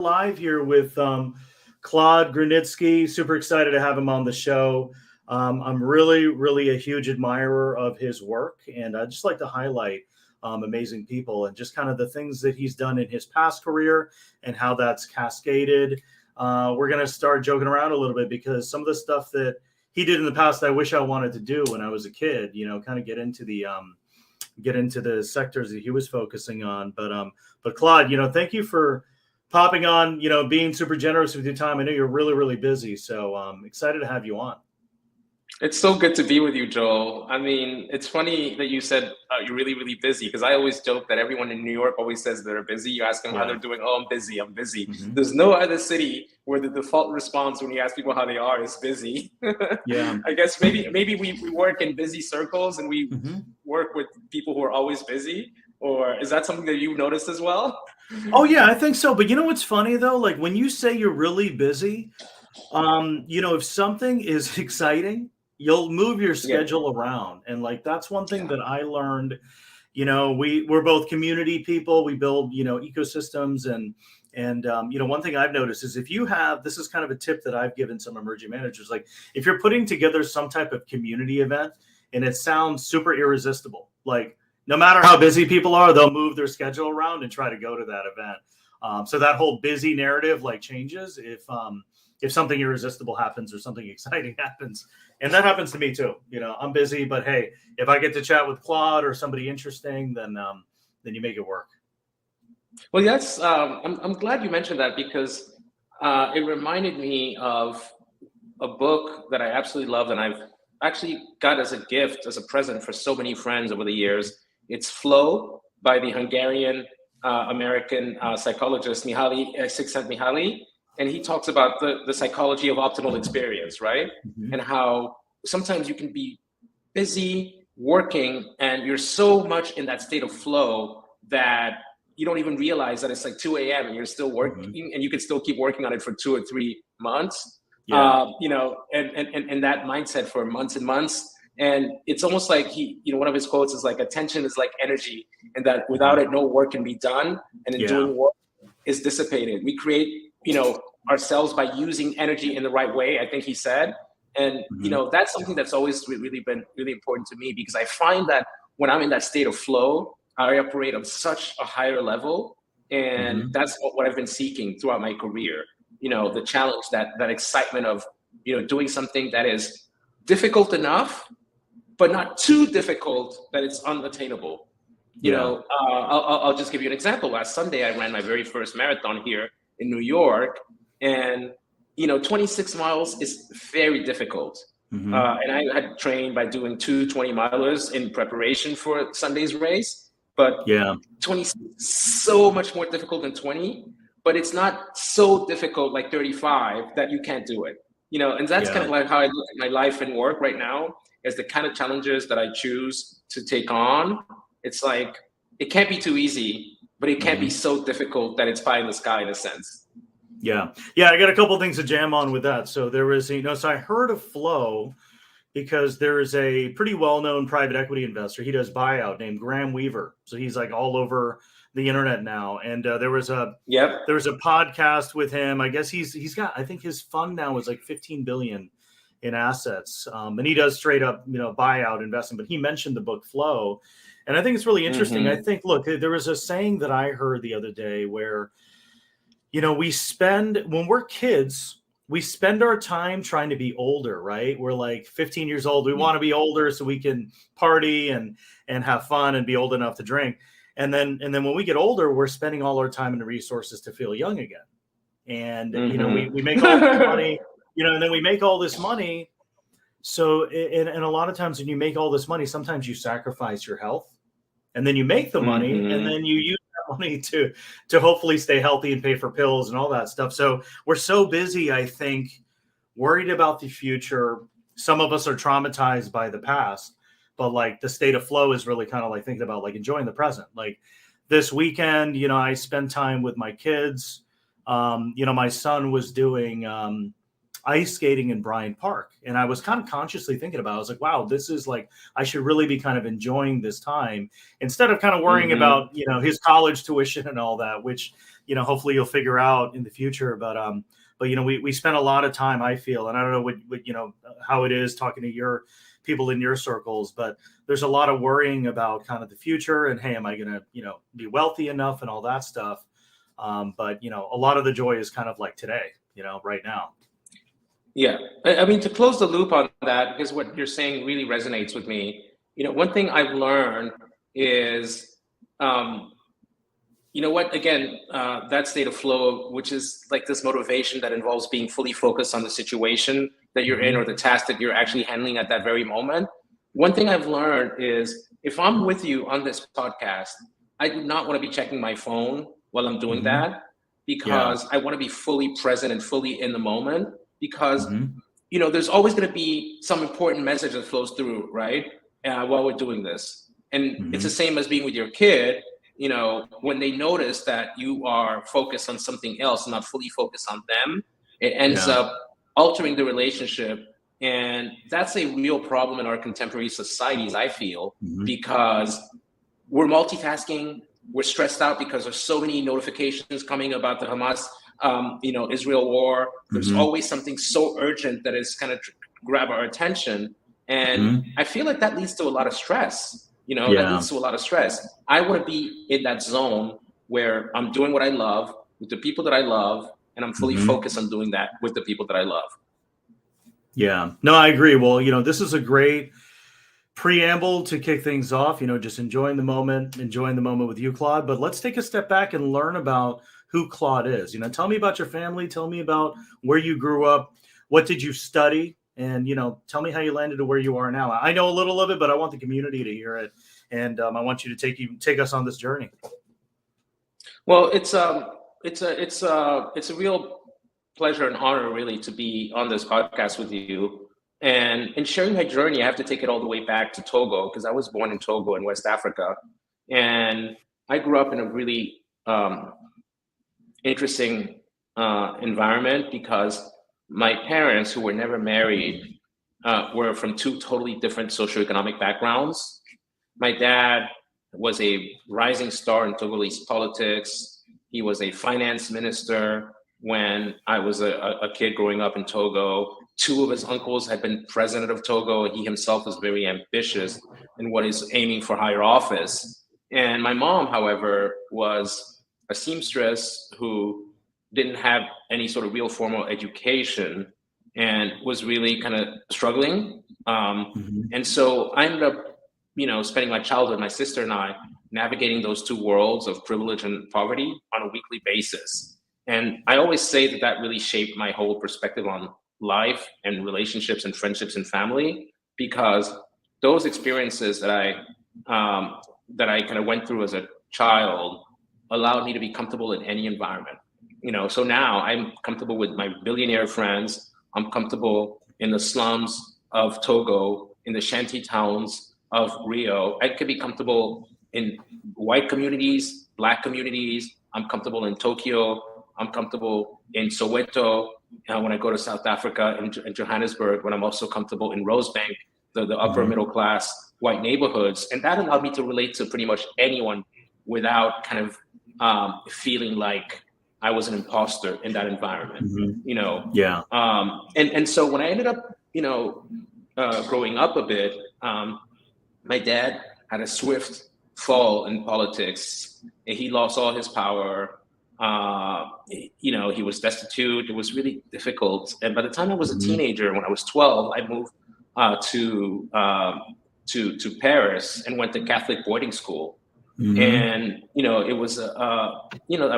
Live here with Claude Grunitzky. Super excited to have him on the show. I'm really a huge admirer of his work, and I'd just like to highlight amazing people and just kind of the things that he's done in his past career and how that's cascaded. We're going to start joking around a little bit because some of the stuff that he did in the past, I wish I wanted to do when I was a kid, kind of get into the sectors that he was focusing on. But Claude, thank you for popping on, being super generous with your time. I know you're really busy, so excited to have you on. It's so good to be with you, Joel. I mean, it's funny that you said you're really busy, because I always joke that everyone in New York always says they're busy. You ask them how they're doing. Oh, I'm busy. Mm-hmm. There's no other city where the default response when you ask people how they are is busy. Yeah. I guess maybe we work in busy circles and we work with people who are always busy. Or is that something that you've noticed as well? Oh, yeah, I think so. But you know what's funny, though? Like when you say you're really busy, if something is exciting, you'll move your schedule around. And like, that's one thing that I learned. We're both community people. We build, ecosystems. And one thing I've noticed is this is kind of a tip that I've given some emerging managers, like if you're putting together some type of community event and it sounds super irresistible, like no matter how busy people are, they'll move their schedule around and try to go to that event. So that whole busy narrative like changes if something irresistible happens or something exciting happens. And that happens to me too. I'm busy, but hey, if I get to chat with Claude or somebody interesting, then you make it work. Well, yes, I'm glad you mentioned that, because it reminded me of a book that I absolutely loved, and I've actually got as a gift, as a present for so many friends over the years. It's Flow by the Hungarian American psychologist Mihaly Csikszentmihalyi. And he talks about the psychology of optimal experience, right? Mm-hmm. And how sometimes you can be busy working and you're so much in that state of flow that you don't even realize that it's like 2 a.m. and you're still working, and you can still keep working on it for 2 or 3 months. Yeah. And that mindset for months and months. And it's almost like one of his quotes is like, attention is like energy, and that without it, no work can be done. And in doing work is dissipated. We create, ourselves by using energy in the right way, I think he said. And, that's something that's always really been really important to me, because I find that when I'm in that state of flow, I operate on such a higher level. And that's what I've been seeking throughout my career. The challenge, that excitement of, doing something that is difficult enough, but not too difficult that it's unattainable. I'll just give you an example. Last Sunday, I ran my very first marathon here in New York, and 26 miles is very difficult. And I had trained by doing 2 20-milers in preparation for Sunday's race, but 26 is so much more difficult than 20, but it's not so difficult like 35 that you can't do it. And that's kind of like how I look at my life and work right now, is the kind of challenges that I choose to take on. It's like, it can't be too easy, but it can't be so difficult that it's pie in the sky in a sense. Yeah. I got a couple of things to jam on with that. So there was, so I heard of Flow because there is a pretty well-known private equity investor. He does buyout, named Graham Weaver. So he's like all over the internet now. And there was a podcast with him. I guess he's got, I think his fund now is like 15 billion in assets. And he does straight up, buyout investing, but he mentioned the book Flow. And I think it's really interesting. I think, look, there was a saying that I heard the other day where, when we're kids, we spend our time trying to be older, right? We're like 15 years old. We want to be older so we can party and have fun and be old enough to drink. And then when we get older, we're spending all our time and resources to feel young again. And, we make all this money, and then we make all this money. So, and a lot of times when you make all this money, sometimes you sacrifice your health, and then you make the money and then you use that money to hopefully stay healthy and pay for pills and all that stuff. So we're so busy, I think, worried about the future. Some of us are traumatized by the past, but like the state of flow is really kind of like thinking about like enjoying the present. Like this weekend, I spent time with my kids. My son was doing ice skating in Bryant Park. And I was kind of consciously thinking about it. I was like, wow, this is like, I should really be kind of enjoying this time instead of kind of worrying about, his college tuition and all that, which, hopefully you'll figure out in the future. But we spent a lot of time, I feel, and I don't know what how it is talking to your people in your circles, but there's a lot of worrying about kind of the future and, hey, am I going to, be wealthy enough and all that stuff. But, a lot of the joy is kind of like today, right now. Yeah. I mean, to close the loop on that, because what you're saying really resonates with me. One thing I've learned is, that state of flow, which is like this motivation that involves being fully focused on the situation that you're in or the task that you're actually handling at that very moment. One thing I've learned is if I'm with you on this podcast, I do not want to be checking my phone while I'm doing that, because I want to be fully present and fully in the moment, because there's always going to be some important message that flows through, right? While we're doing this. And it's the same as being with your kid. When they notice that you are focused on something else, not fully focused on them, it ends up altering the relationship. And that's a real problem in our contemporary societies, I feel, because we're multitasking, we're stressed out because there's so many notifications coming about the Hamas, Israel war. There's always something so urgent that is kind of grab our attention. And I feel like that leads to a lot of stress. That leads to a lot of stress. I want to be in that zone where I'm doing what I love with the people that I love, and I'm fully focused on doing that with the people that I love. Yeah, no, I agree. Well, this is a great preamble to kick things off, just enjoying the moment with you, Claude. But let's take a step back and learn about who Claude is. Tell me about your family. Tell me about where you grew up. What did you study? And, tell me how you landed to where you are now. I know a little of it, but I want the community to hear it. And I want you to take us on this journey. Well, it's a real pleasure and honor, really, to be on this podcast with you. And in sharing my journey, I have to take it all the way back to Togo, because I was born in Togo in West Africa. And I grew up in a really interesting environment, because my parents, who were never married, were from two totally different socioeconomic backgrounds. My dad was a rising star in Togolese politics. He was a finance minister when I was a kid growing up in Togo. Two of his uncles had been president of Togo. He himself was very ambitious in what is aiming for higher office. And my mom, however, was a seamstress who didn't have any sort of real formal education and was really kind of struggling. And so I ended up, spending my childhood, my sister and I, navigating those two worlds of privilege and poverty on a weekly basis. And I always say that really shaped my whole perspective on life and relationships and friendships and family, because those experiences that I kind of went through as a child allowed me to be comfortable in any environment. So now I'm comfortable with my billionaire friends. I'm comfortable in the slums of Togo, in the shanty towns of Rio. I could be comfortable in white communities, Black communities. I'm comfortable in Tokyo. I'm comfortable in Soweto. When I go to South Africa, in Johannesburg, when I'm also comfortable in Rosebank, the upper middle class white neighborhoods. And that allowed me to relate to pretty much anyone without kind of feeling like I was an imposter in that environment, And so when I ended up, growing up a bit, my dad had a swift fall in politics. And he lost all his power. He was destitute. It was really difficult. And by the time I was a teenager, when I was 12, I moved to Paris and went to Catholic boarding school. And it was a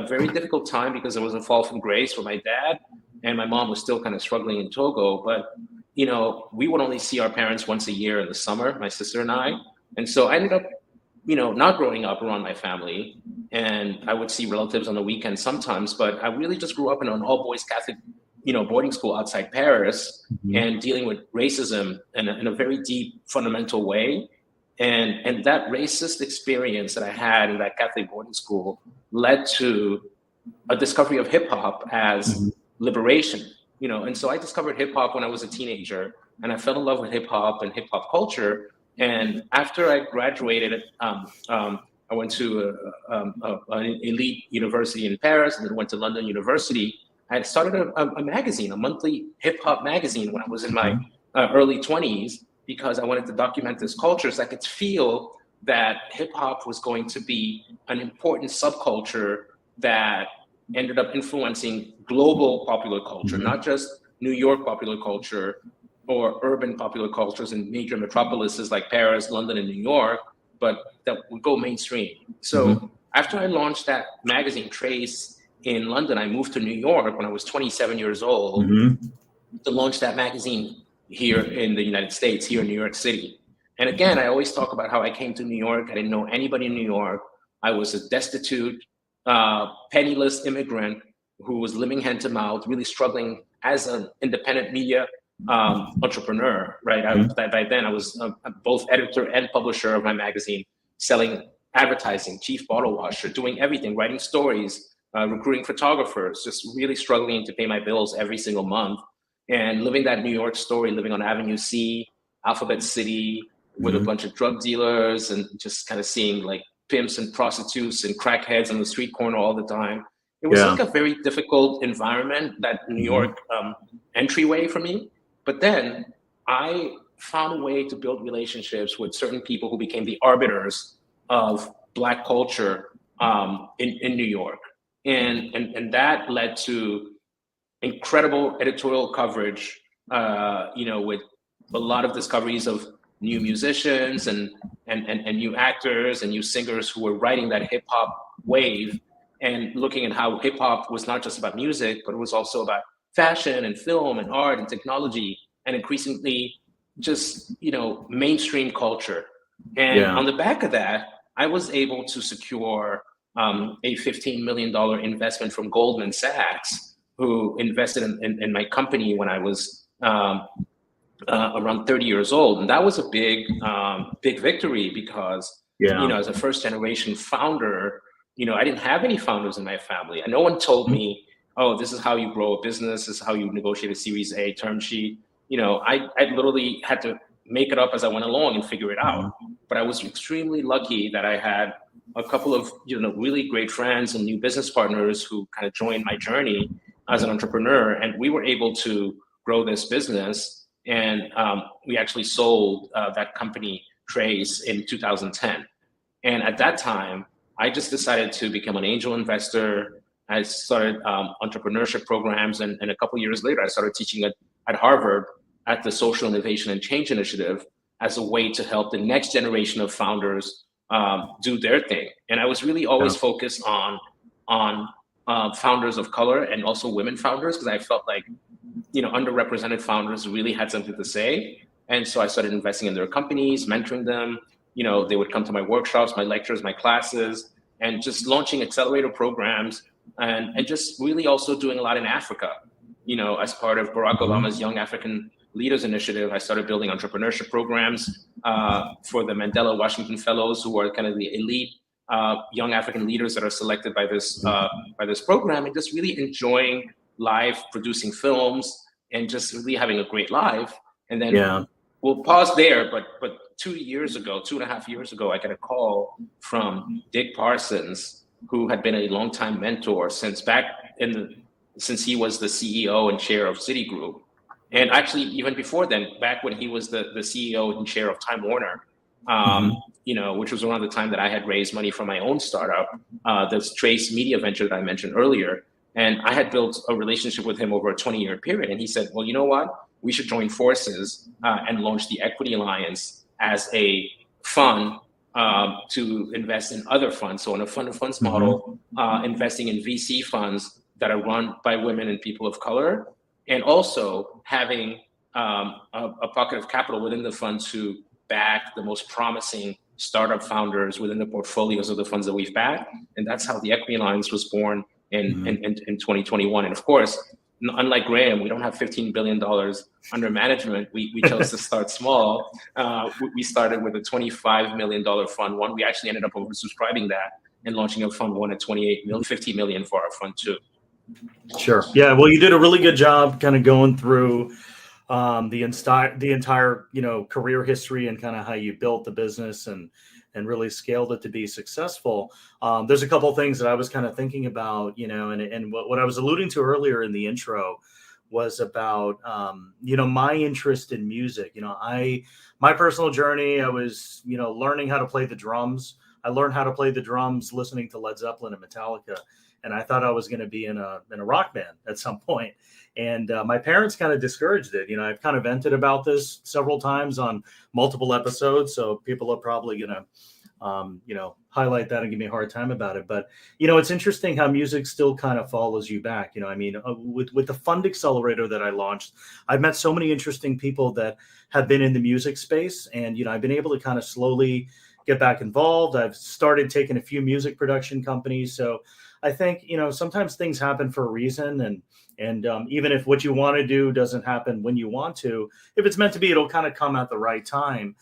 very difficult time, because there was a fall from grace for my dad, and my mom was still kind of struggling in Togo. But we would only see our parents once a year in the summer, my sister and I. And so I ended up not growing up around my family, and I would see relatives on the weekend sometimes, but I really just grew up in an all boys Catholic boarding school outside Paris, and dealing with racism in a very deep, fundamental way. And that racist experience that I had in that Catholic boarding school led to a discovery of hip hop as liberation, And so I discovered hip hop when I was a teenager, and I fell in love with hip hop and hip hop culture. And after I graduated, I went to an elite university in Paris, and then went to London University. I had started a magazine, a monthly hip hop magazine, when I was in my early 20s, because I wanted to document this culture, so I could feel that hip hop was going to be an important subculture that ended up influencing global popular culture, not just New York popular culture or urban popular cultures in major metropolises like Paris, London, and New York, but that would go mainstream. So after I launched that magazine, Trace, in London, I moved to New York when I was 27 years old to launch that magazine here in the United States, here in New York City. And again, I always talk about how I came to New York. I didn't know anybody in New York. I was a destitute, penniless immigrant who was living hand to mouth, really struggling as an independent media entrepreneur, right? By then, I was both editor and publisher of my magazine, selling advertising, chief bottle washer, doing everything, writing stories, recruiting photographers, just really struggling to pay my bills every single month, and living that New York story, living on Avenue C, Alphabet City, with a bunch of drug dealers, and just kind of seeing like pimps and prostitutes and crackheads on the street corner all the time. It was like a very difficult environment, that New York entryway for me. But then I found a way to build relationships with certain people who became the arbiters of Black culture in New York. And that led to incredible editorial coverage, with a lot of discoveries of new musicians and new actors and new singers who were riding that hip hop wave, and looking at how hip hop was not just about music, but it was also about fashion and film and art and technology, and increasingly just, mainstream culture. And on the back of that, I was able to secure a $15 million investment from Goldman Sachs, who invested in my company when I was around 30 years old. And that was a big victory, because, as a first generation founder, I didn't have any founders in my family. And no one told me, oh, this is how you grow a business, this is how you negotiate a Series A term sheet. I literally had to make it up as I went along and figure it out. But I was extremely lucky that I had a couple of, really great friends and new business partners who kind of joined my journey as an entrepreneur. And we were able to grow this business. And we actually sold that company, Trace, in 2010. And at that time, I just decided to become an angel investor. I started entrepreneurship programs. And a couple of years later, I started teaching at Harvard at the Social Innovation and Change Initiative as a way to help the next generation of founders do their thing. And I was really always focused on founders of color, and also women founders, because I felt like, underrepresented founders really had something to say. And so I started investing in their companies, mentoring them. They would come to my workshops, my lectures, my classes, and just launching accelerator programs, and just really also doing a lot in Africa. As part of Barack Obama's Young African Leaders Initiative, I started building entrepreneurship programs for the Mandela Washington Fellows, who are kind of the elite young African leaders that are selected by this program, and just really enjoying life, producing films, and just really having a great life. And then we'll pause there, but 2.5 years ago, I got a call from Dick Parsons, who had been a longtime mentor since he was the CEO and chair of Citigroup. And actually, even before then, back when he was the CEO and chair of Time Warner, which was around the time that I had raised money from my own startup, this Trace Media venture that I mentioned earlier. And I had built a relationship with him over a 20-year period. And he said, well, you know what? We should join forces and launch the Equity Alliance as a fund to invest in other funds. So in a fund of funds model, investing in VC funds that are run by women and people of color, and also having a pocket of capital within the fund to back the most promising startup founders within the portfolios of the funds that we've backed. And that's how the Equity Alliance was born in 2021. And of course, unlike Graham, we don't have $15 billion under management. We chose to start small. We started with a $25 million fund one. We actually ended up oversubscribing that and launching a fund one at $50 million for our fund two. Sure. Yeah. Well, you did a really good job kind of going through the entire career history and kind of how you built the business and really scaled it to be successful. There's a couple of things that I was kind of thinking about, and what I was alluding to earlier in the intro was about my interest in music. My personal journey, I was learning how to play the drums. I learned how to play the drums listening to Led Zeppelin and Metallica, and I thought I was going to be in a rock band at some point. And my parents kind of discouraged it. I've kind of vented about this several times on multiple episodes, so people are probably going to highlight that and give me a hard time about it. But it's interesting how music still kind of follows you back. With the fund accelerator that I launched, I've met so many interesting people that have been in the music space, and I've been able to kind of slowly get back involved. I've started taking a few music production companies, so I think sometimes things happen for a reason, and even if what you want to do doesn't happen when you want to, if it's meant to be, it'll kind of come at the right time.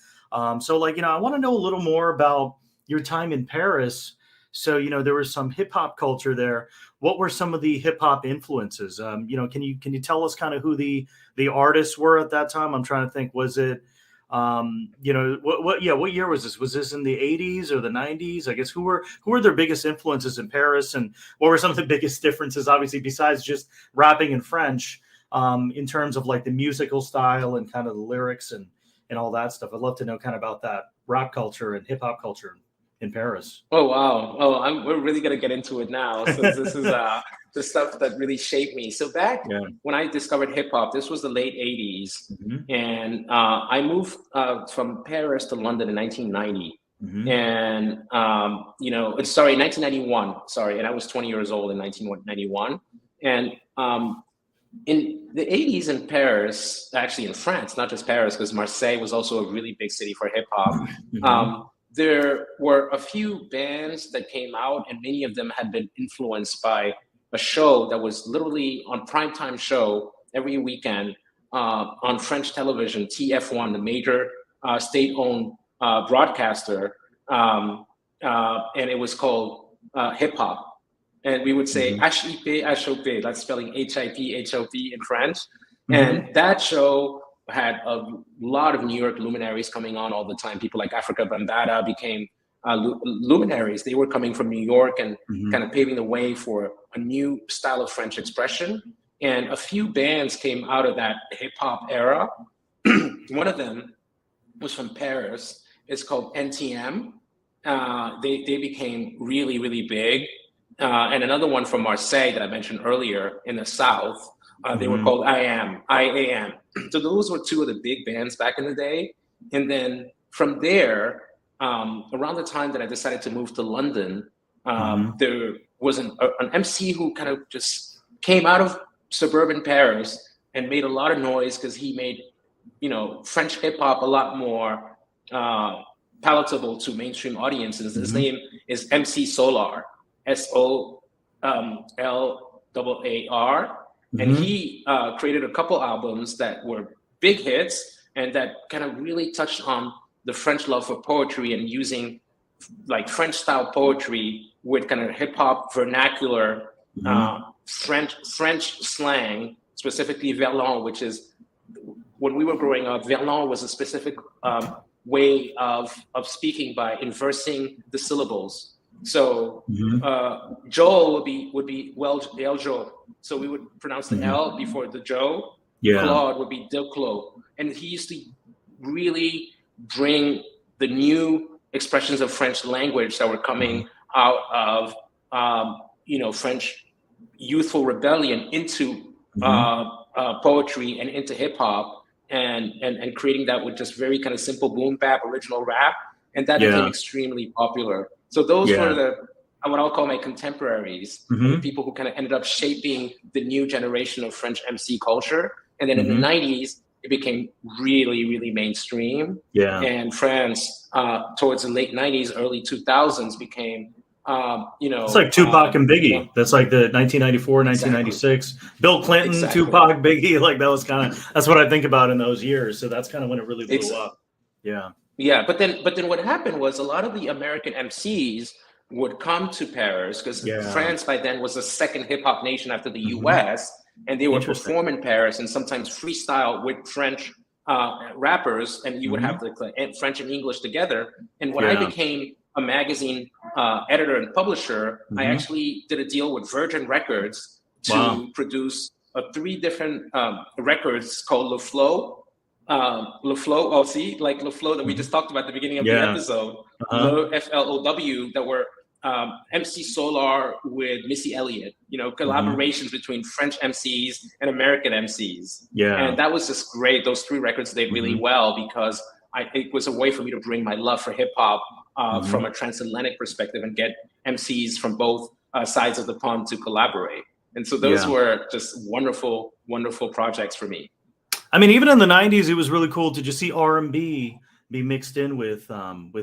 So I want to know a little more about your time in Paris. So there was some hip hop culture there. What were some of the hip hop influences? Can you tell us kind of who the artists were at that time? I'm trying to think. Was it what year was this? Was this in the 80s or the 90s? I guess who were their biggest influences in Paris, and what were some of the biggest differences, obviously, besides just rapping in French, in terms of like the musical style and kind of the lyrics and all that stuff? I'd love to know kind of about that rap culture and hip hop culture in Paris. Oh, wow. Oh, we're really going to get into it now. So this is the stuff that really shaped me. So back when I discovered hip hop, this was the late 80s. Mm-hmm. And I moved from Paris to London in 1990. Mm-hmm. And, 1991. Sorry. And I was 20 years old in 1991. And in the 80s in Paris, actually in France, not just Paris, because Marseille was also a really big city for hip hop. Mm-hmm. There were a few bands that came out, and many of them had been influenced by a show that was literally on primetime show every weekend on French television, TF1, the major state-owned broadcaster, and it was called hip hop. And we would say HIP, HOP, that's spelling HIP, HOP in French. Mm-hmm. And that show had a lot of New York luminaries coming on all the time. People like Africa Bambaataa became luminaries. They were coming from New York and kind of paving the way for a new style of French expression. And a few bands came out of that hip hop era. One of them was from Paris. It's called NTM. They became really, really big. And another one from Marseille that I mentioned earlier in the South, they were called IAM. So those were two of the big bands back in the day. And then from there, around the time that I decided to move to London, there was an MC who kind of just came out of suburban Paris and made a lot of noise because he made, French hip hop a lot more palatable to mainstream audiences. His name is MC Solar, SOLAAR. And he created a couple albums that were big hits and that kind of really touched on the French love for poetry and using like French style poetry with kind of hip hop vernacular, French slang, specifically verlan, which is when we were growing up, verlan was a specific way of speaking by inversing the syllables. So Joel would be El Jo. So we would pronounce the L before the Joe. Yeah. Claude would be Del Clos. And he used to really bring the new expressions of French language that were coming out of French youthful rebellion into poetry and into hip hop and creating that with just very kind of simple boom bap original rap. And that became extremely popular. So those were what I'll call my contemporaries, people who kind of ended up shaping the new generation of French MC culture. And then in the 90s, it became really, really mainstream. Yeah. And France, towards the late 90s, early 2000s, became, It's like Tupac and Biggie. That's like the 1994, 1996. Exactly. Bill Clinton, Tupac, Biggie. Like that's what I think about in those years. So that's kind of when it really blew up. Yeah. Yeah, but then what happened was a lot of the American MCs would come to Paris, because Yeah. France by then was the second hip hop nation after the Mhm. US, and they would Interesting. perform in Paris and sometimes freestyle with French rappers, and you would have the French and English together. And when I Yeah. became a magazine editor and publisher, I Mhm. actually did a deal with Virgin Records to Wow. produce 3 different records called Le Flow. Le Flow, oh, see, like Le Flow that we just talked about at the beginning of the Yeah. episode, Uh-huh. Le FLOW, that were MC Solar with Missy Elliott, you know, collaborations between French MCs and American MCs. Yeah. And that was just great. Those 3 records did really well because it was a way for me to bring my love for hip hop from a transatlantic perspective and get MCs from both sides of the pond to collaborate. And so those were just wonderful, wonderful projects for me. I mean, even in the 90s, it was really cool to just see R&B be mixed in with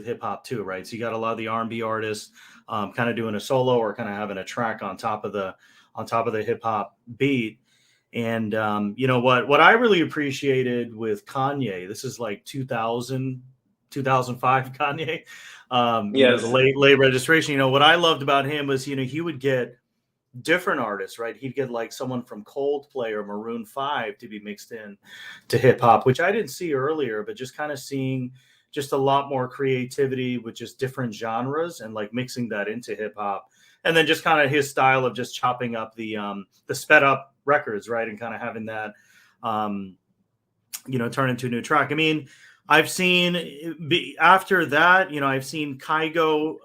hip hop too, right? So you got a lot of the R&B artists kind of doing a solo or kind of having a track on top of the hip hop beat. And you know what I really appreciated with Kanye, this is like 2000, 2005 Kanye, you know, the late registration. You know, what I loved about him was, you know, he would get different artists, right? He'd get like someone from Coldplay or Maroon 5 to be mixed in to hip hop, which I didn't see earlier, but just kind of seeing just a lot more creativity with just different genres and like mixing that into hip hop. And then just kind of his style of just chopping up the sped up records, right? And kind of having that, you know, turn into a new track. I mean, I've seen after that, you know, I've seen Kygo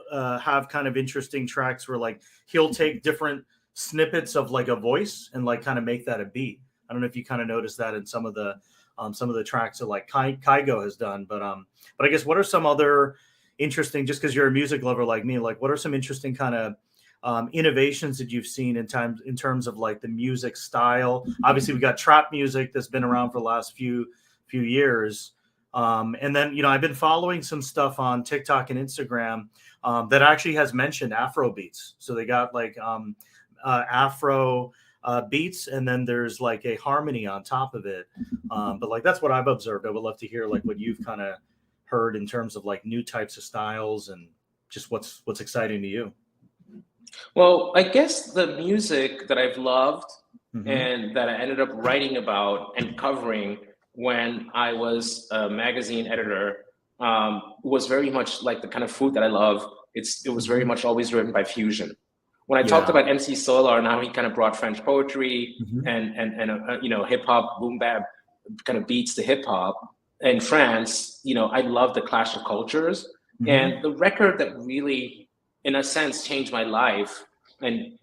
have kind of interesting tracks where like he'll take different snippets of like a voice and like kind of make that a beat. I don't know if you kind of noticed that in some of the tracks that like Kygo has done, but I guess what are some other interesting, just because you're a music lover like me, like what are some interesting kind of innovations that you've seen in terms of like the music style? Obviously we got trap music that's been around for the last few years. And then, you know, I've been following some stuff on TikTok and Instagram that actually has mentioned Afro beats. So they got like Afro beats, and then there's like a harmony on top of it. But like that's what I've observed. I would love to hear like what you've kind of heard in terms of like new types of styles and just what's exciting to you. Well, I guess the music that I've loved and that I ended up writing about and covering when I was a magazine editor was very much like the kind of food that I love. It was very much always driven by fusion. When I talked about MC Solar and how he kind of brought French poetry and you know, hip hop, boom bap kind of beats to hip hop in France, you know, I love the clash of cultures. And the record that really, in a sense, changed my life, and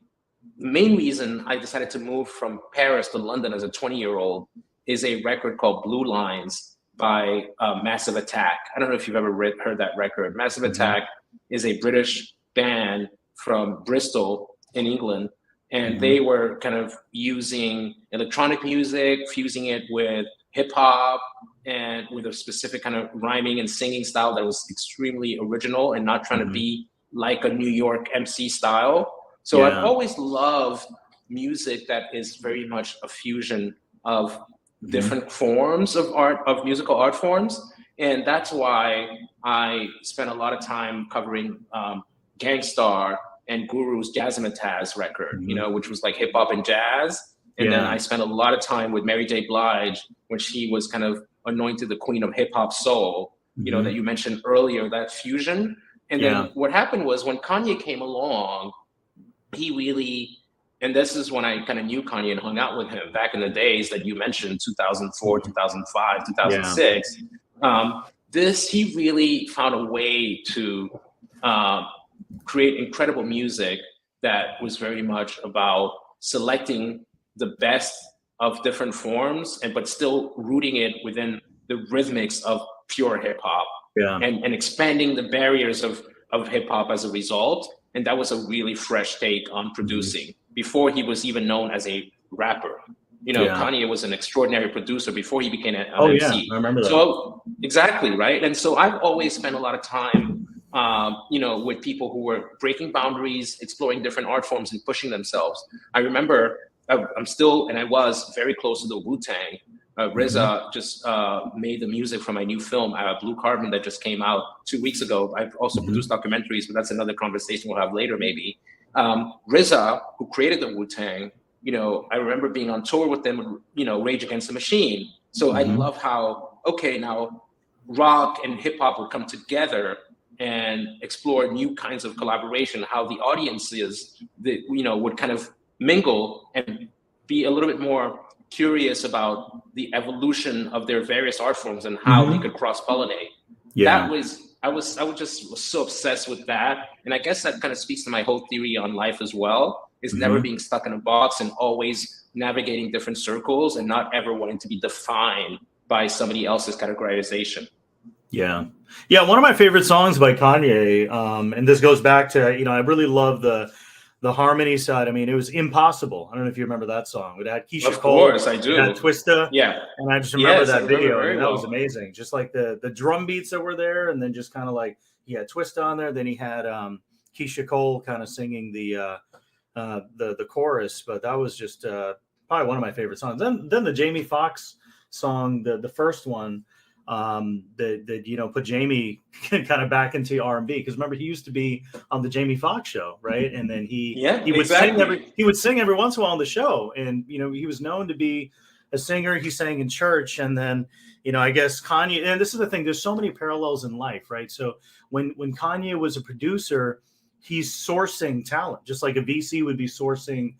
the main reason I decided to move from Paris to London as a 20-year-old is a record called Blue Lines by Massive Attack. I don't know if you've ever heard that record. Massive Attack is a British band from Bristol in England, and they were kind of using electronic music, fusing it with hip hop and with a specific kind of rhyming and singing style that was extremely original and not trying to be like a New York MC style. So I've always loved music that is very much a fusion of different forms of art, of musical art forms. And that's why I spent a lot of time covering Gangstar and Guru's Jazzmatazz record, you know, which was like hip hop and jazz. And then I spent a lot of time with Mary J. Blige when she was kind of anointed the queen of hip hop soul, you know, that you mentioned earlier, that fusion. And then what happened was when Kanye came along, he really, and this is when I kind of knew Kanye and hung out with him back in the days that you mentioned, 2004, 2005, 2006. He really found a way to create incredible music that was very much about selecting the best of different forms, but still rooting it within the rhythmics of pure hip hop and expanding the barriers of hip hop as a result. And that was a really fresh take on producing before he was even known as a rapper. You know, Kanye was an extraordinary producer before he became an MC. Yeah, I remember that. So exactly, right? And so I've always spent a lot of time, you know, with people who were breaking boundaries, exploring different art forms and pushing themselves. I remember I was very close to the Wu-Tang RZA just made the music for my new film, Blue Carbon, that just came out 2 weeks ago. I've also produced documentaries, but that's another conversation we'll have later, maybe. RZA, who created the Wu-Tang, I remember being on tour with them, Rage Against the Machine. So I love how, okay, now rock and hip hop would come together and explore new kinds of collaboration, how the audiences that, would kind of mingle and be a little bit more curious about the evolution of their various art forms and how they could cross-pollinate. Yeah. I was so obsessed with that. And I guess that kind of speaks to my whole theory on life as well, is never being stuck in a box and always navigating different circles and not ever wanting to be defined by somebody else's categorization. Yeah. Yeah. One of my favorite songs by Kanye, and this goes back to, I really love the harmony side. I mean, it was Impossible. I don't know if you remember that song. It had Keisha Cole. Of course, I do. It had Twista. Yeah. And I just remember that video. Very that well. was amazing. Just like the drum beats that were there, and then just kind of like he had Twista on there. Then he had Keisha Cole kind of singing the chorus. But that was just probably one of my favorite songs. Then the Jamie Foxx song, the first one. That put Jamie kind of back into R&B, because remember he used to be on the Jamie Foxx show, right? And then he would sing every once in a while on the show, and he was known to be a singer. He sang in church, and then I guess Kanye. And this is the thing: there's so many parallels in life, right? So when Kanye was a producer, he's sourcing talent, just like a VC would be sourcing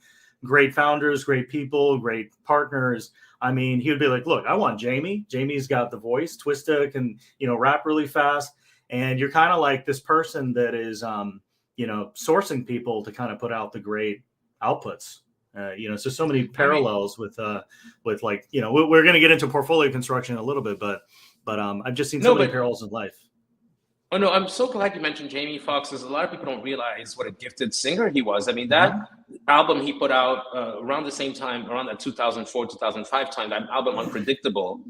great founders, great people, great partners. I mean, he would be like, look, I want Jamie. Jamie's got the voice. Twista can, rap really fast. And you're kind of like this person that is, sourcing people to kind of put out the great outputs. So many parallels with like, we're going to get into portfolio construction in a little bit, but I've just seen so many parallels in life. Oh, no, I'm so glad you mentioned Jamie Foxx, because a lot of people don't realize what a gifted singer he was. I mean, that album he put out around the same time, around that 2004, 2005 time, that album Unpredictable,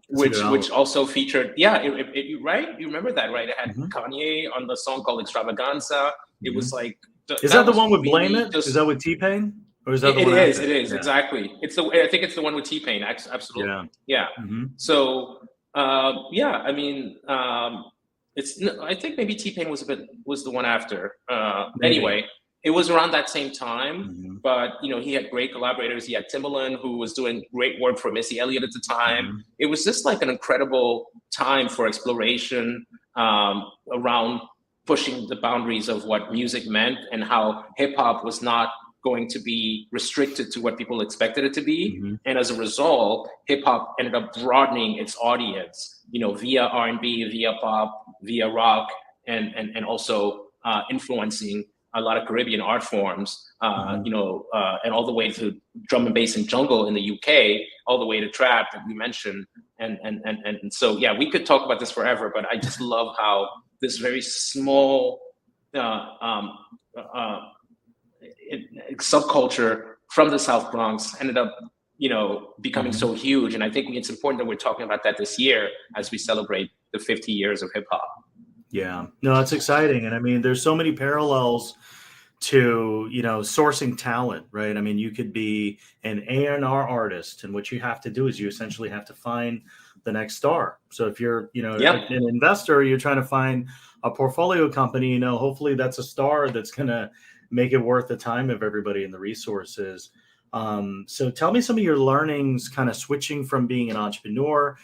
which also featured, right? You remember that, right? It had Kanye on the song called Extravaganza. It was like... Is that the one with Blame It? Is that with T-Pain? Or is that it is, exactly. I think it's the one with T-Pain, absolutely. Yeah. So, I mean... I think maybe T-Pain was the one after. Anyway, it was around that same time, but he had great collaborators. He had Timbaland, who was doing great work for Missy Elliott at the time. It was just like an incredible time for exploration around pushing the boundaries of what music meant, and how hip hop was not going to be restricted to what people expected it to be. And as a result, hip hop ended up broadening its audience, via R&B, via pop, via rock, and also influencing a lot of Caribbean art forms, and all the way to drum and bass and jungle in the UK, all the way to trap that we mentioned. And so, yeah, we could talk about this forever, but I just love how this very small subculture from the South Bronx ended up, becoming so huge. And I think it's important that we're talking about that this year as we celebrate the 50 years of hip hop. Yeah, no, it's exciting. And I mean, there's so many parallels to, sourcing talent, right? I mean, you could be an A&R artist, and what you have to do is you essentially have to find the next star. So if you're, an investor, you're trying to find a portfolio company, hopefully that's a star that's going to make it worth the time of everybody and the resources. So tell me some of your learnings, kind of switching from being an entrepreneur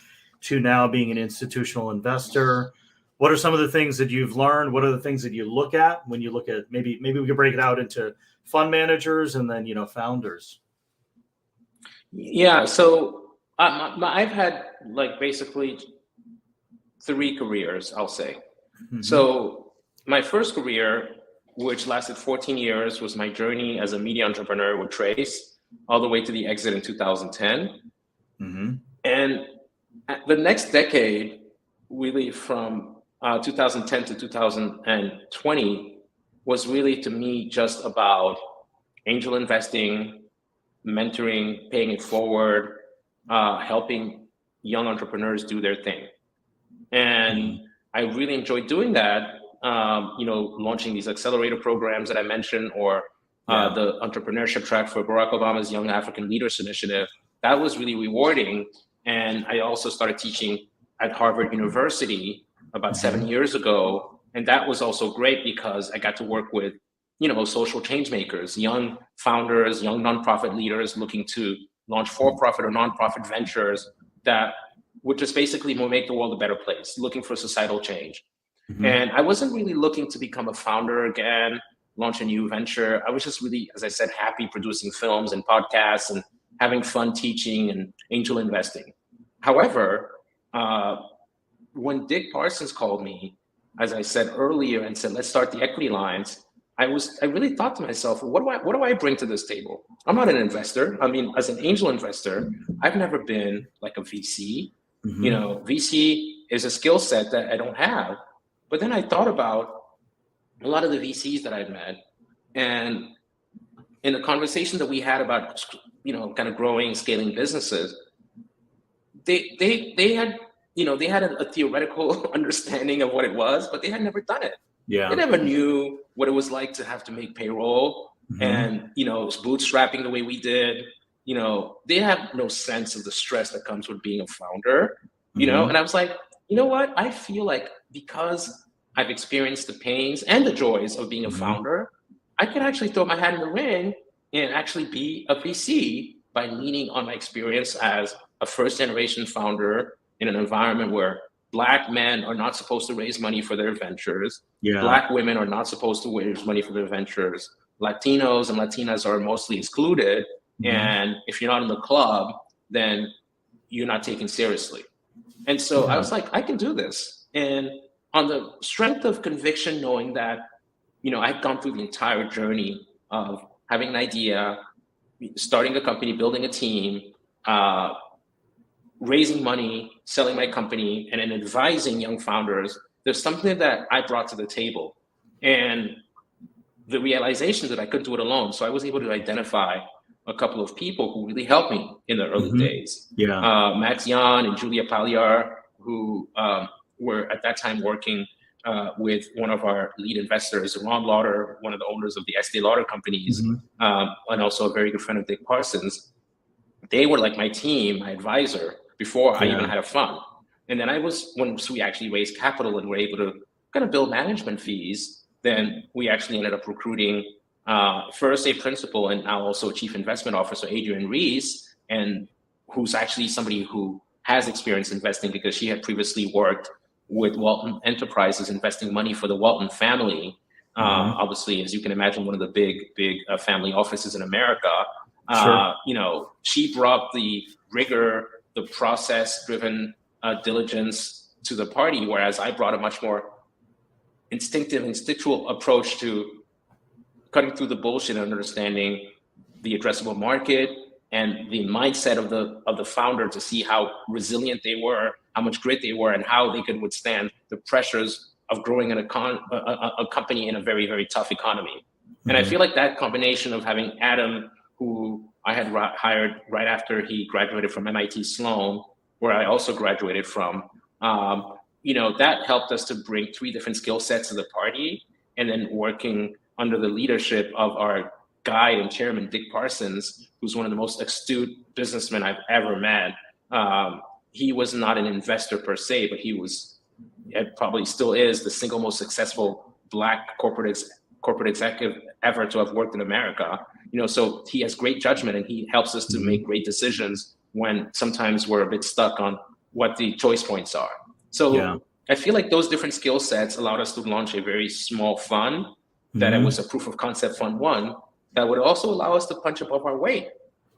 to now being an institutional investor. What are some of the things that you've learned? What are the things that you look at when you look at, maybe we could break it out into fund managers and then, founders? Yeah. So I've had like basically 3 careers, I'll say. So my first career, which lasted 14 years, was my journey as a media entrepreneur with Trace, all the way to the exit in 2010. And the next decade, really from 2010 to 2020, was really, to me, just about angel investing, mentoring, paying it forward, helping young entrepreneurs do their thing. And I really enjoyed doing that. Launching these accelerator programs that I mentioned, or the entrepreneurship track for Barack Obama's Young African Leaders Initiative. that was really rewarding. And I also started teaching at Harvard University about 7 years ago. And that was also great because I got to work with, social change makers, young founders, young nonprofit leaders looking to launch for-profit or nonprofit ventures that would just basically make the world a better place, looking for societal change. And I wasn't really looking to become a founder again, launch a new venture. I was just really, as I said, happy producing films and podcasts and having fun teaching and angel investing. However, when Dick Parsons called me, as I said earlier, and said, let's start the equity lines, I really thought to myself, what do I bring to this table? I'm not an investor. I mean, as an angel investor, I've never been like a VC. VC is a skill set that I don't have. But then I thought about a lot of the VCs that I've met, and in the conversation that we had about, kind of growing, scaling businesses, they had, they had a theoretical understanding of what it was, but they had never done it. Yeah. They never knew what it was like to have to make payroll and, bootstrapping the way we did. They have no sense of the stress that comes with being a founder, and I was like, you know what? I feel like because I've experienced the pains and the joys of being a founder, I can actually throw my hat in the ring and actually be a VC by leaning on my experience as a first-generation founder in an environment where Black men are not supposed to raise money for their ventures. Yeah. Black women are not supposed to raise money for their ventures. Latinos and Latinas are mostly excluded. And if you're not in the club, then you're not taken seriously. And so I was like, I can do this. And on the strength of conviction, knowing that, I've gone through the entire journey of having an idea, starting a company, building a team, raising money, selling my company, and then advising young founders, there's something that I brought to the table. And the realization that I couldn't do it alone. So I was able to identify a couple of people who really helped me in the early days. Yeah. Max Yan and Julia Pagliar, who were at that time working with one of our lead investors, Ron Lauder, one of the owners of the Estee Lauder companies, and also a very good friend of Dick Parsons. They were like my team, my advisor, before I even had a fund. And then once we actually raised capital and were able to kind of build management fees, then we actually ended up recruiting first a principal and now also a chief investment officer, Adrienne Reese, and who's actually somebody who has experience investing because she had previously worked with Walton Enterprises, investing money for the Walton family. Obviously, as you can imagine, one of the big family offices in America. She brought the rigor, the process-driven diligence to the party, whereas I brought a much more instinctual approach to cutting through the bullshit and understanding the addressable market and the mindset of the founder to see how resilient they were, how much grit they were, and how they could withstand the pressures of growing a company in a very, very tough economy. And I feel like that combination of having Adam, who I had hired right after he graduated from MIT Sloan, where I also graduated from, that helped us to bring 3 different skill sets to the party. And then working under the leadership of our guide and chairman, Dick Parsons, who's one of the most astute businessmen I've ever met. He was not an investor per se, but he was, and probably still is, the single most successful Black corporate executive ever to have worked in America. So he has great judgment and he helps us to make great decisions when sometimes we're a bit stuck on what the choice points are. So I feel like those different skill sets allowed us to launch a very small fund that it was a proof of concept fund 1 that would also allow us to punch above our weight.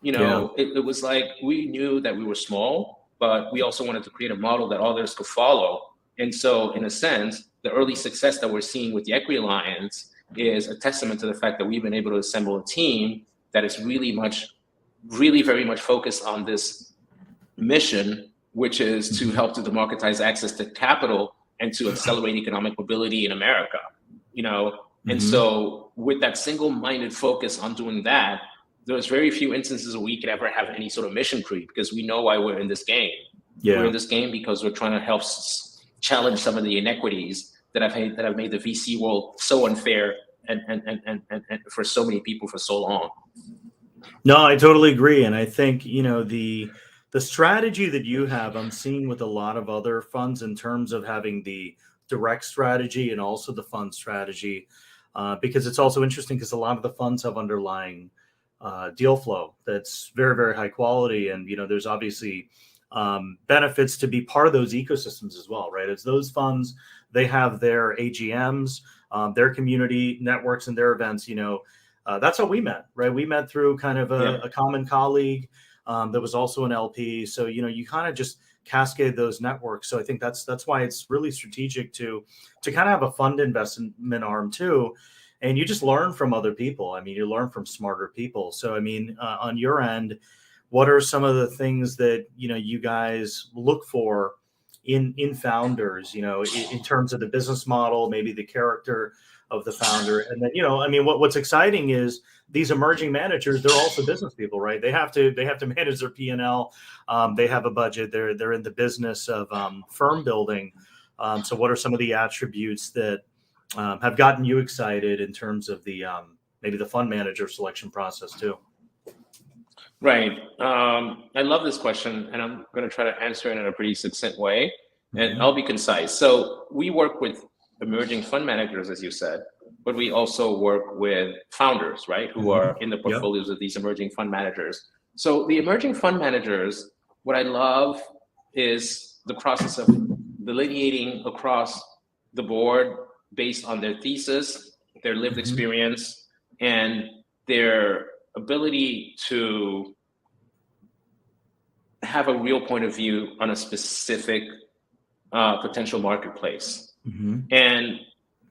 It was like we knew that we were small, but we also wanted to create a model that others could follow. And so in a sense, the early success that we're seeing with the Equity Alliance is a testament to the fact that we've been able to assemble a team that is really very much focused on this mission, which is to help to democratize access to capital and to accelerate economic mobility in America. And so with that single-minded focus on doing that, there's very few instances where we could ever have any sort of mission creep because we know why we're in this game. We're in this game because we're trying to help challenge some of the inequities that have made the VC world so unfair and for so many people for so long. No, I totally agree, and I think the strategy that you have, I'm seeing with a lot of other funds in terms of having the direct strategy and also the fund strategy, because it's also interesting because a lot of the funds have underlying deal flow that's very, very high quality, and there's obviously benefits to be part of those ecosystems as well, right? As those funds, they have their AGMs, their community networks, and their events. That's how we met, right? We met through kind of Yeah. a common colleague that was also an LP. So you kind of just cascade those networks. So I think that's why it's really strategic to kind of have a fund investment arm too, and you just learn from other people. I mean, you learn from smarter people. So I mean, on your end, what are some of the things that you guys look for in founders? In terms of the business model, maybe the character of the founder, and then I mean, what's exciting is these emerging managers. They're also business people, right? They have to manage their P&L. They have a budget. They're in the business of firm building. So, what are some of the attributes that have gotten you excited in terms of the maybe the fund manager selection process too? Right. I love this question, and I'm going to try to answer it in a pretty succinct way, and I'll be concise. So we work with emerging fund managers, as you said, but we also work with founders, right, who are in the Yep. portfolios of these emerging fund managers. So the emerging fund managers, what I love is the process of delineating across the board based on their thesis, their lived experience, and their ability to have a real point of view on a specific potential marketplace. And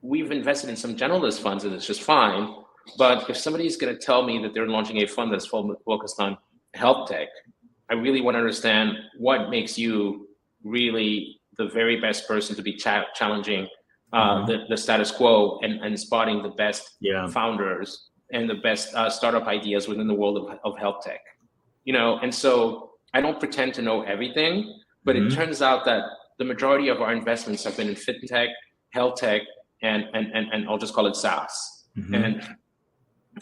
we've invested in some generalist funds, and it's just fine. But if somebody's going to tell me that they're launching a fund that's focused on health tech, I really want to understand what makes you really the very best person to be challenging the status quo and spotting the best founders and the best startup ideas within the world of health tech. And so I don't pretend to know everything, but it turns out that the majority of our investments have been in fintech, health tech, and I'll just call it SaaS.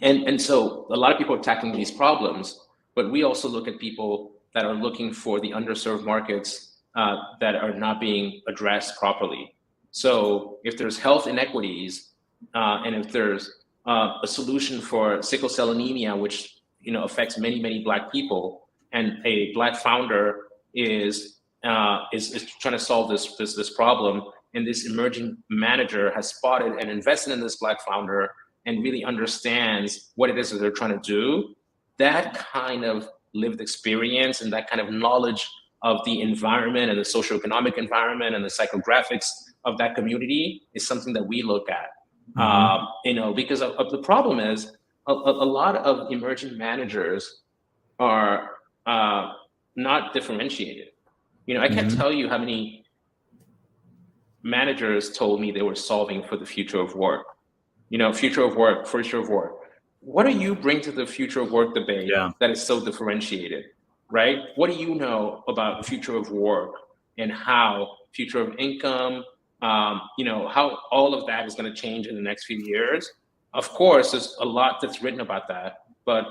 And so a lot of people are tackling these problems, but we also look at people that are looking for the underserved markets that are not being addressed properly. So if there's health inequities, and if there's a solution for sickle cell anemia, which affects many, many Black people, and a Black founder is trying to solve this problem, and this emerging manager has spotted and invested in this Black founder and really understands what it is that they're trying to do, that kind of lived experience and that kind of knowledge of the environment and the socioeconomic environment and the psychographics of that community is something that we look at. Because of the problem is a lot of emerging managers are not differentiated. I can't tell you how many managers told me they were solving for the future of work. Future of work. What do you bring to the future of work debate that is so differentiated, right? What do you know about the future of work and how future of income, how all of that is going to change in the next few years? Of course, there's a lot that's written about that, but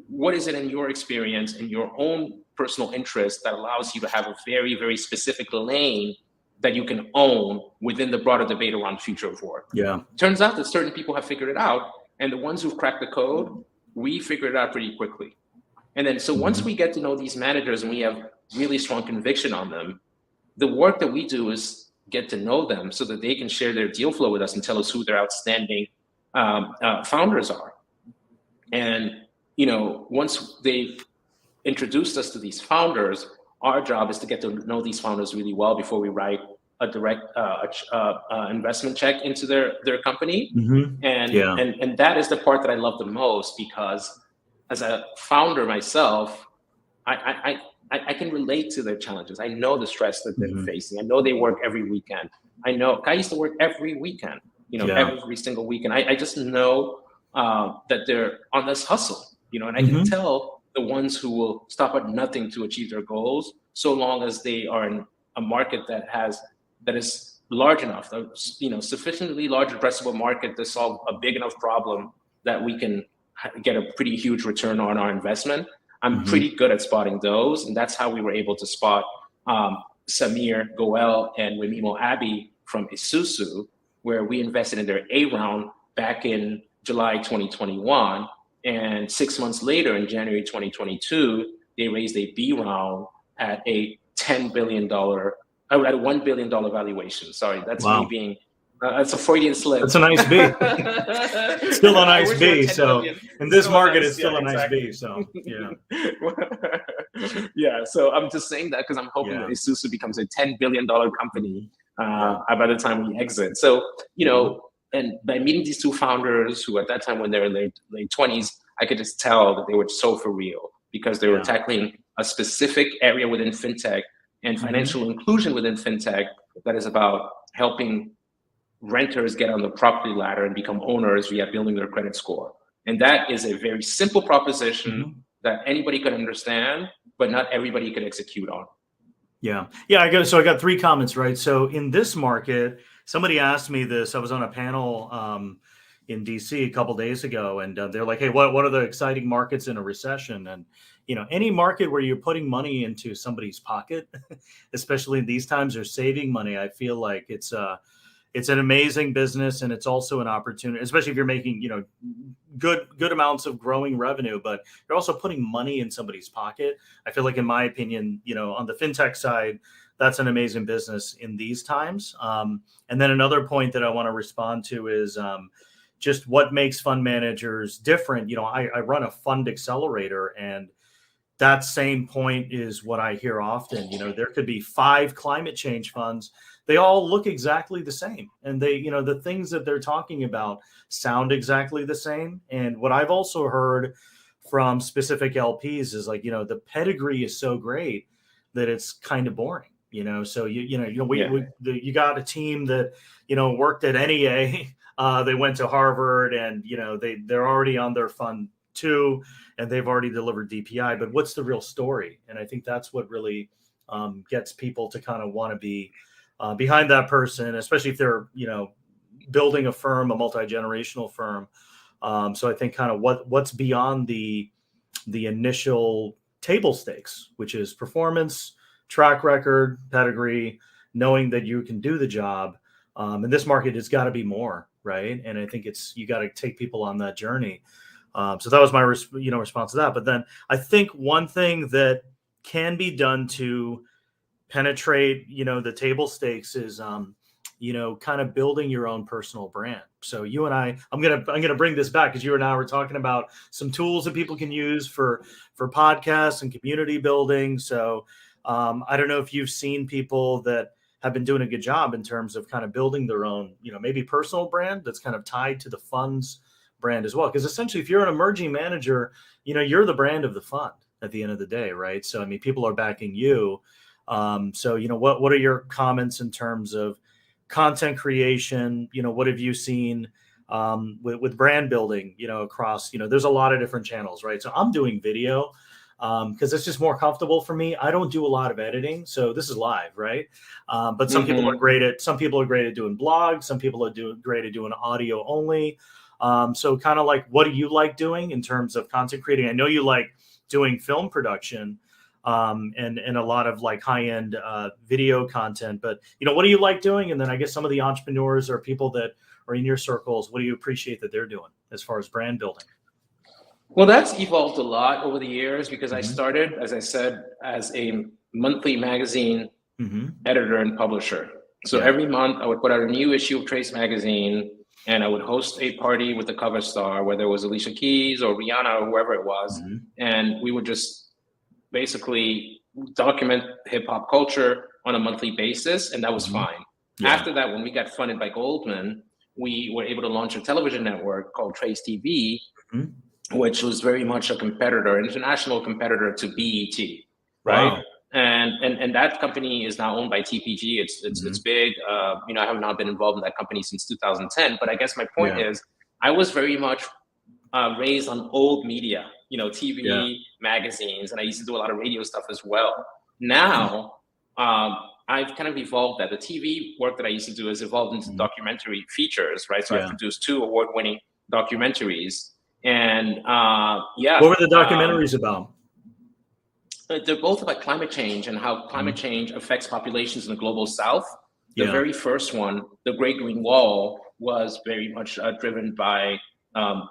what is it in your experience and your own personal interest that allows you to have a very, very specific lane that you can own within the broader debate around future of work? Turns out that certain people have figured it out, and the ones who've cracked the code, we figured it out pretty quickly. And then, so once we get to know these managers and we have really strong conviction on them, the work that we do is get to know them so that they can share their deal flow with us and tell us who their outstanding founders are. And once they introduced us to these founders, our job is to get to know these founders really well before we write a direct investment check into their company. And that is the part that I love the most, because as a founder myself, I can relate to their challenges. I know the stress that they're facing. I know they work every weekend. I used to work every weekend, every single weekend. I just know that they're on this hustle, and I can tell the ones who will stop at nothing to achieve their goals, so long as they are in a market that is large enough, sufficiently large addressable market to solve a big enough problem that we can get a pretty huge return on our investment. I'm pretty good at spotting those, and that's how we were able to spot Samir Goel and Wemimo Abbey from Isuzu, where we invested in their A round back in July 2021. And 6 months later, in January 2022, they raised a B round at a $1 billion valuation. Sorry, that's me being, it's a Freudian slip. That's a nice B. Still a nice B. So in this market, it's still a nice B. So yeah. Yeah. So I'm just saying that because I'm hoping that Isuzu becomes a $10 billion company by the time we exit. So, you know, and by meeting these two founders who at that time, when they were in their late 20s, I could just tell that they were so for real because they were tackling a specific area within fintech and financial inclusion within fintech that is about helping renters get on the property ladder and become owners via building their credit score. And that is a very simple proposition that anybody can understand, but not everybody can execute on. Yeah. I got 3 comments, right? So in this market, somebody asked me this. I was on a panel in DC a couple days ago, and they're like, hey, what are the exciting markets in a recession? And, you know, any market where you're putting money into somebody's pocket, especially in these times, or saving money, I feel like it's an amazing business, and it's also an opportunity, especially if you're making, you know, good amounts of growing revenue, but you're also putting money in somebody's pocket. I feel like, in my opinion, you know, on the fintech side, that's an amazing business in these times. And then another point that I want to respond to is just what makes fund managers different. You know, I run a fund accelerator, and that same point is what I hear often. You know, there could be 5 climate change funds. They all look exactly the same. And they, you know, the things that they're talking about sound exactly the same. And what I've also heard from specific LPs is like, you know, the pedigree is so great that it's kind of boring, you know? So, you got a team that, you know, worked at NEA. They went to Harvard, and, you know, they're already on their fund 2, and they've already delivered DPI, but what's the real story? And I think that's what really gets people to kind of want to be behind that person, especially if they're, you know, building a firm, a multi-generational firm. So I think kind of what's beyond the initial table stakes, which is performance, track record, pedigree, knowing that you can do the job. In this market, it's got to be more, right? And I think you got to take people on that journey. So that was my response to that. But then I think one thing that can be done to penetrate, you know, the table stakes is, you know, kind of building your own personal brand. So you and I'm gonna bring this back, because you and I were talking about some tools that people can use for podcasts and community building. So I don't know if you've seen people that have been doing a good job in terms of kind of building their own, you know, maybe personal brand that's kind of tied to the fund's brand as well. Because essentially, if you're an emerging manager, you know, you're the brand of the fund at the end of the day, right? So I mean, people are backing you. So, you know, what are your comments in terms of content creation? You know, what have you seen with brand building, you know, across, you know, there's a lot of different channels, right? So I'm doing video because it's just more comfortable for me. I don't do a lot of editing. So this is live, right? But some people are great at doing blogs. Some people are great at doing audio only. So kind of like, what do you like doing in terms of content creating? I know you like doing film production. And a lot of like high-end video content, but you know, what do you like doing? And then I guess some of the entrepreneurs or people that are in your circles, what do you appreciate that they're doing as far as brand building? Well, that's evolved a lot over the years, because I started, as I said, as a monthly magazine editor and publisher. So every month I would put out a new issue of Trace magazine, and I would host a party with the cover star, whether it was Alicia Keys or Rihanna or whoever it was, and we would just basically document hip hop culture on a monthly basis, and that was fine. After that, when we got funded by Goldman, we were able to launch a television network called Trace TV, which was very much a competitor, international competitor to BET, right? Wow. And that company is now owned by TPG. It's big. You know, I have not been involved in that company since 2010. But I guess my point is, I was very much raised on old media, you know, TV, magazines, and I used to do a lot of radio stuff as well. Now, I've kind of evolved that. The TV work that I used to do has evolved into documentary features, right? So I produced 2 award-winning documentaries, And What were the documentaries about? They're both about climate change and how climate change affects populations in the global south. The very first one, the Great Green Wall, was very much driven by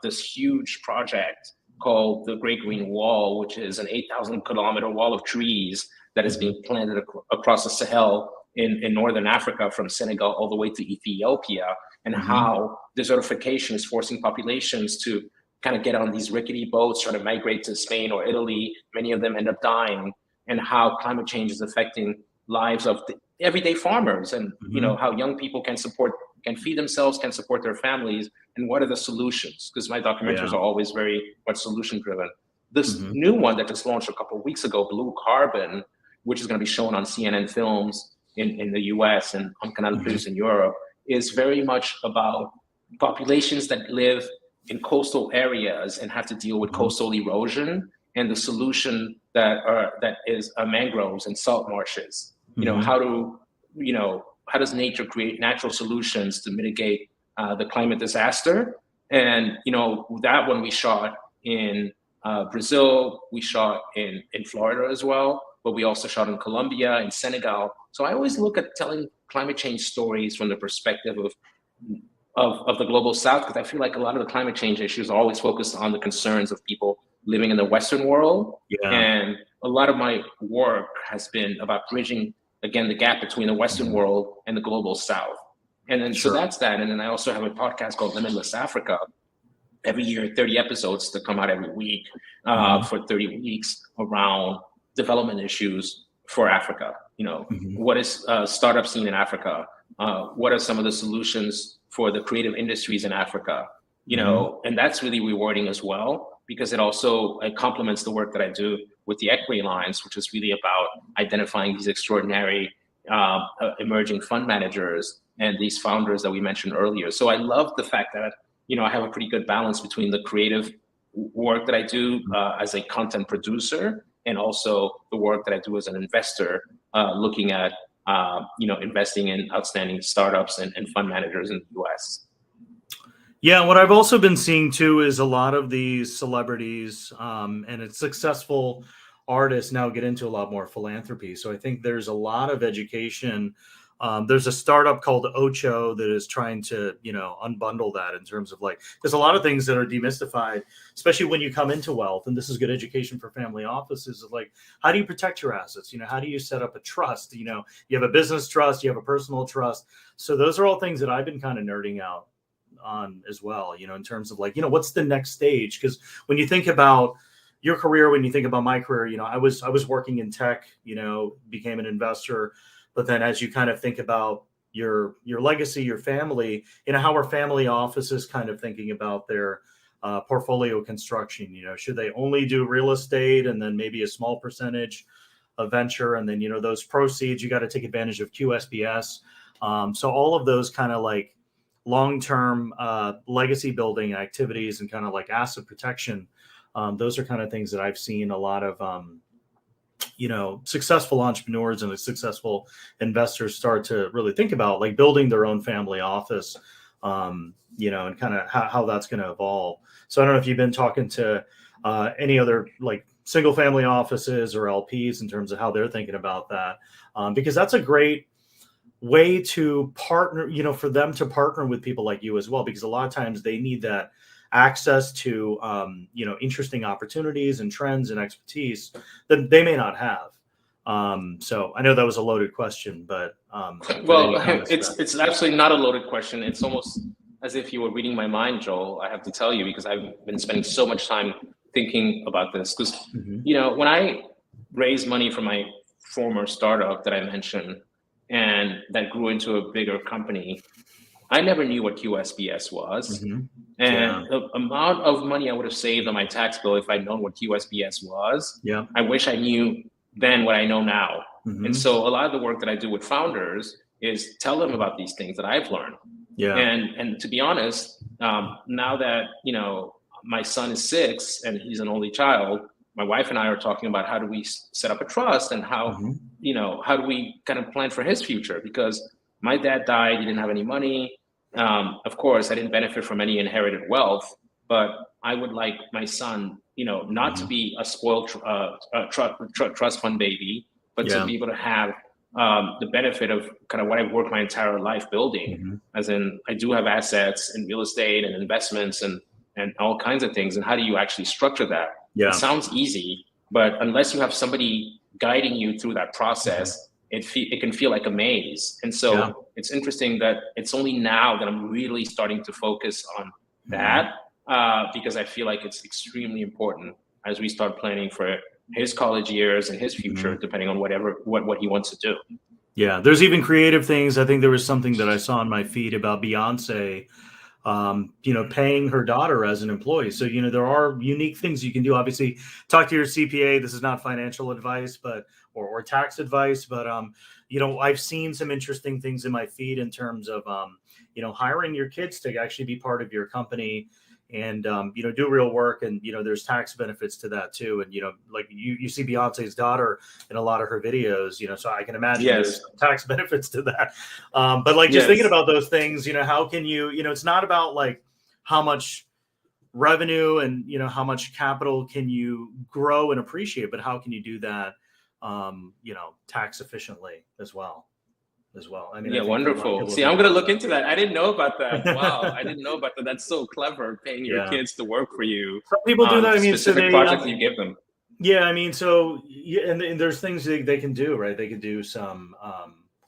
this huge project called the Great Green Wall, which is an 8,000-kilometer wall of trees that is being planted across the Sahel in northern Africa, from Senegal all the way to Ethiopia, and how desertification is forcing populations to kind of get on these rickety boats, trying to migrate to Spain or Italy. Many of them end up dying, and how climate change is affecting lives of the everyday farmers, and you know, how young people can feed themselves, can support their families, and what are the solutions? Because my documentaries are always very much solution driven. This new one that just launched a couple of weeks ago, Blue Carbon, which is going to be shown on CNN Films in the US and on Canal Plus in Europe, is very much about populations that live in coastal areas and have to deal with coastal erosion, and the solution that is mangroves and salt marshes. You know, how does nature create natural solutions to mitigate the climate disaster? And you know, that one we shot in Brazil, we shot in Florida as well, but we also shot in Colombia and Senegal. So I always look at telling climate change stories from the perspective of the global south, because I feel like a lot of the climate change issues are always focused on the concerns of people living in the Western world. And a lot of my work has been about bridging, again, the gap between the Western world and the global south. And then so that's that. And then I also have a podcast called Limitless Africa. Every year, 30 episodes that come out every week for 30 weeks around development issues for Africa. You know, what is startup scene in Africa? What are some of the solutions for the creative industries in Africa? You know, and that's really rewarding as well, because it also complements the work that I do with the Equity Alliance, which is really about identifying these extraordinary emerging fund managers and these founders that we mentioned earlier. So I love the fact that, you know, I have a pretty good balance between the creative work that I do as a content producer, and also the work that I do as an investor, looking at, you know, investing in outstanding startups and fund managers in the US. Yeah, what I've also been seeing too is a lot of these celebrities and it's successful artists now get into a lot more philanthropy. So I think there's a lot of education. There's a startup called Ocho that is trying to, you know, unbundle that in terms of like, there's a lot of things that are demystified, especially when you come into wealth. And this is good education for family offices of like, how do you protect your assets? You know, how do you set up a trust? You know, you have a business trust, you have a personal trust. So those are all things that I've been kind of nerding out on as well, you know, in terms of like, you know, what's the next stage? Because when you think about your career, when you think about my career, you know, I was working in tech, you know, became an investor. But then as you kind of think about your legacy, your family, you know, how are family offices kind of thinking about their portfolio construction? You know, should they only do real estate and then maybe a small percentage of venture? And then, you know, those proceeds, you got to take advantage of QSBS. So all of those kind of like long-term legacy building activities and kind of like asset protection. Those are kind of things that I've seen a lot of, you know, successful entrepreneurs and successful investors start to really think about, like building their own family office, you know, and kind of how that's going to evolve. So I don't know if you've been talking to any other like single family offices or LPs in terms of how they're thinking about that, because that's a great way to partner, you know, for them to partner with people like you as well, because a lot of times they need that access to, you know, interesting opportunities and trends and expertise that they may not have. So I know that was a loaded question, but well, it's absolutely not a loaded question. It's almost as if you were reading my mind, Joel. I have to tell you, because I've been spending so much time thinking about this. Because you know, when I raised money from my former startup that I mentioned, and that grew into a bigger company, I never knew what QSBS was. And the amount of money I would have saved on my tax bill if I'd known what QSBS was, I wish I knew then what I know now. And so a lot of the work that I do with founders is tell them about these things that I've learned. And to be honest, now that, you know, my son is 6 and he's an only child, my wife and I are talking about how do we set up a trust and how, you know, how do we kind of plan for his future? Because my dad died, he didn't have any money. Of course, I didn't benefit from any inherited wealth, but I would like my son, not to be a spoiled trust fund baby, but to be able to have the benefit of kind of what I've worked my entire life building. As in, I do have assets in real estate and investments and all kinds of things. And how do you actually structure that? It sounds easy, but unless you have somebody guiding you through that process, it can feel like a maze. And so it's interesting that it's only now that I'm really starting to focus on that, because I feel like it's extremely important as we start planning for his college years and his future, depending on what he wants to do. Yeah, there's even creative things. I think there was something that I saw on my feed about Beyonce, paying her daughter as an employee. So, there are unique things you can do. Obviously, talk to your CPA. This is not financial advice, or tax advice, but, I've seen some interesting things in my feed in terms of, hiring your kids to actually be part of your company and, do real work. And, there's tax benefits to that too. And, like you see Beyonce's daughter in a lot of her videos, so I can imagine there's tax benefits to that. But like, just thinking about those things, how can you, it's not about like how much revenue and, how much capital can you grow and appreciate, but how can you do that, tax efficiently as well. I mean, yeah, wonderful. See, I'm going to look into that. I didn't know about that. Wow. I didn't know about that. That's so clever, paying your kids to work for you. Some people do that. I mean, specific projects you give them. Yeah. I mean, and there's things they can do, right? They can do some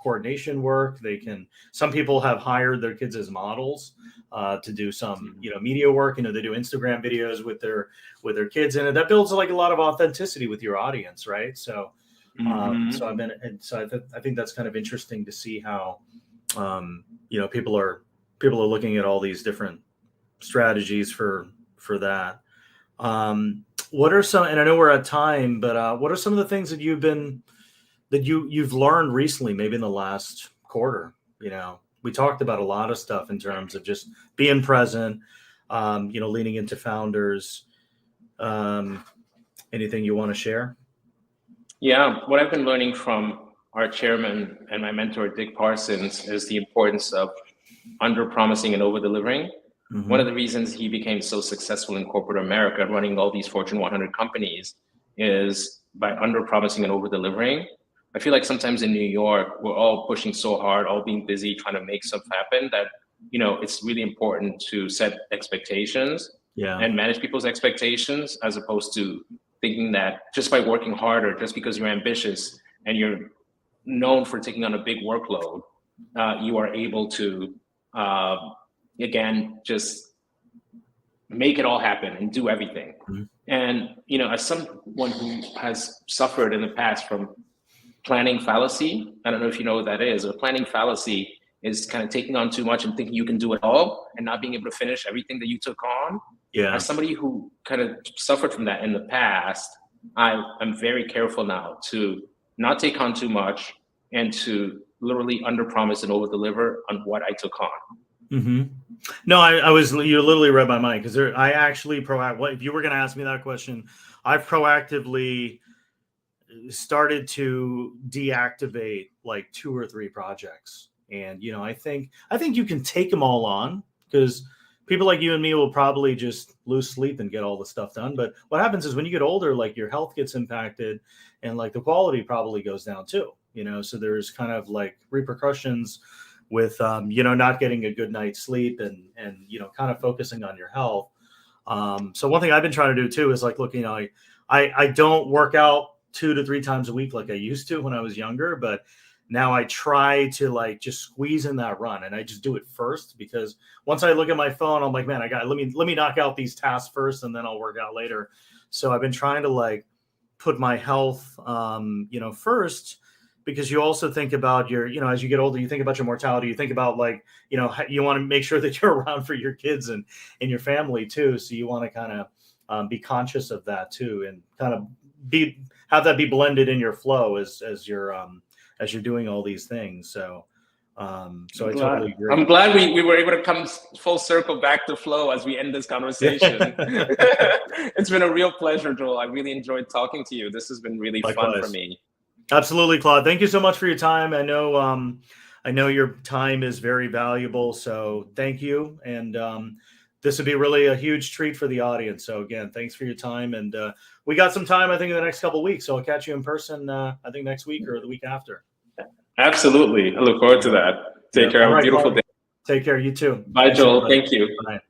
coordination work. Some people have hired their kids as models to do some, media work. They do Instagram videos with their kids in it. That builds like a lot of authenticity with your audience, right? So, I think that's kind of interesting to see how, people are looking at all these different strategies for that. What are some, and I know we're at time, but what are some of the things that you've learned recently, maybe in the last quarter? We talked about a lot of stuff in terms of just being present, leaning into founders. Anything you want to share? Yeah, what I've been learning from our chairman and my mentor, Dick Parsons, is the importance of under-promising and over-delivering. One of the reasons he became so successful in corporate America, running all these Fortune 100 companies, is by under-promising and over-delivering. I feel like sometimes in New York, we're all pushing so hard, all being busy, trying to make stuff happen, that it's really important to set expectations and manage people's expectations, as opposed to thinking that just by working harder, just because you're ambitious and you're known for taking on a big workload, you are able to, again, just make it all happen and do everything. And, as someone who has suffered in the past from planning fallacy, I don't know if you know what that is. A planning fallacy is kind of taking on too much and thinking you can do it all and not being able to finish everything that you took on. As somebody who kind of suffered from that in the past, I'm very careful now to not take on too much and to literally under-promise and over-deliver on what I took on. No, you literally read my mind, because I actually if you were going to ask me that question, I've proactively started to deactivate like 2 or 3 projects. And, I think you can take them all on, because people like you and me will probably just lose sleep and get all the stuff done. But what happens is when you get older, like your health gets impacted and like the quality probably goes down too, so there's kind of like repercussions with, not getting a good night's sleep and, kind of focusing on your health. So one thing I've been trying to do too is like, look, I don't work out 2 to 3 times a week like I used to when I was younger, but now I try to like just squeeze in that run, and I just do it first, because once I look at my phone, I'm like, man, let me knock out these tasks first, and then I'll work out later. So I've been trying to like put my health, first, because you also think about your, as you get older, you think about your mortality. You think about like, you want to make sure that you're around for your kids and your family too. So you want to kind of be conscious of that too, and kind of have that be blended in your flow as you're doing all these things. So I totally agree. I'm glad we were able to come full circle back to flow as we end this conversation. It's been a real pleasure, Joel. I really enjoyed talking to you. This has been really fun for me. Absolutely, Claude. Thank you so much for your time. I know your time is very valuable, so thank you. And this would be really a huge treat for the audience. So again, thanks for your time. And we got some time, I think, in the next couple of weeks. So I'll catch you in person, I think next week or the week after. Absolutely. I look forward to that. Take care. Have a beautiful day. Take care. You too. Bye, Joel. Thank you. Bye.